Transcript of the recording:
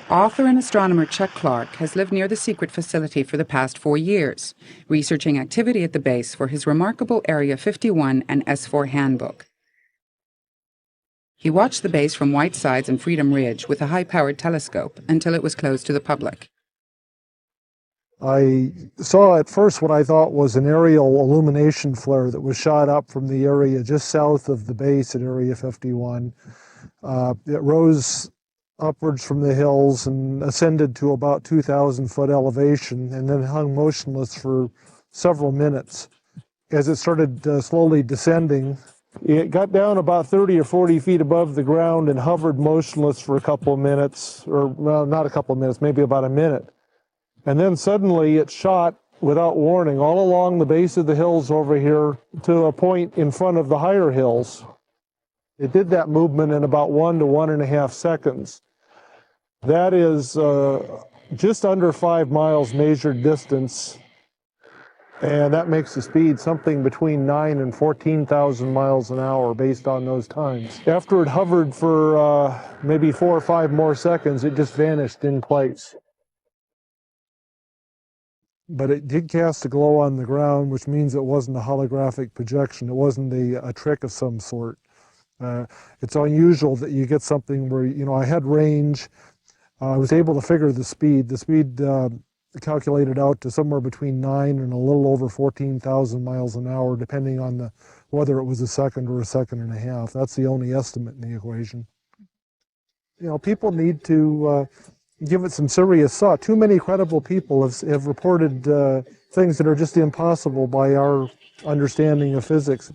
Author and astronomer Chuck Clark has lived near the secret facility for the past 4 years, researching activity at the base for his remarkable Area 51 and S4 handbook. He watched the base from Whitesides and Freedom Ridge with a high-powered telescope until it was closed to the public. I saw at first what I thought was an aerial illumination flare that was shot up from the area just south of the base at Area 51. It rose upwards from the hills and ascended to about 2,000 foot elevation and then hung motionless for several minutes. As it started slowly descending, it got down about 30 or 40 feet above the ground and hovered motionless for a couple of minutes, or well, not a couple of minutes, maybe about a minute. And then suddenly it shot without warning all along the base of the hills over here to a point in front of the higher hills. It did that movement in about 1 to 1.5 seconds. That is just under 5 miles measured distance, and that makes the speed something between 9 and 14,000 miles an hour based on those times. After it hovered for maybe 4 or 5 more seconds, it just vanished in place. But it did cast a glow on the ground, which means it wasn't a holographic projection. It wasn't a trick of some sort. It's unusual that you get something where, I had range. I was able to figure the speed. The speed calculated out to somewhere between 9 and a little over 14,000 miles an hour, depending on whether it was a second or a second and a half. That's the only estimate in the equation. People need to give it some serious thought. Too many credible people have reported things that are just impossible by our understanding of physics.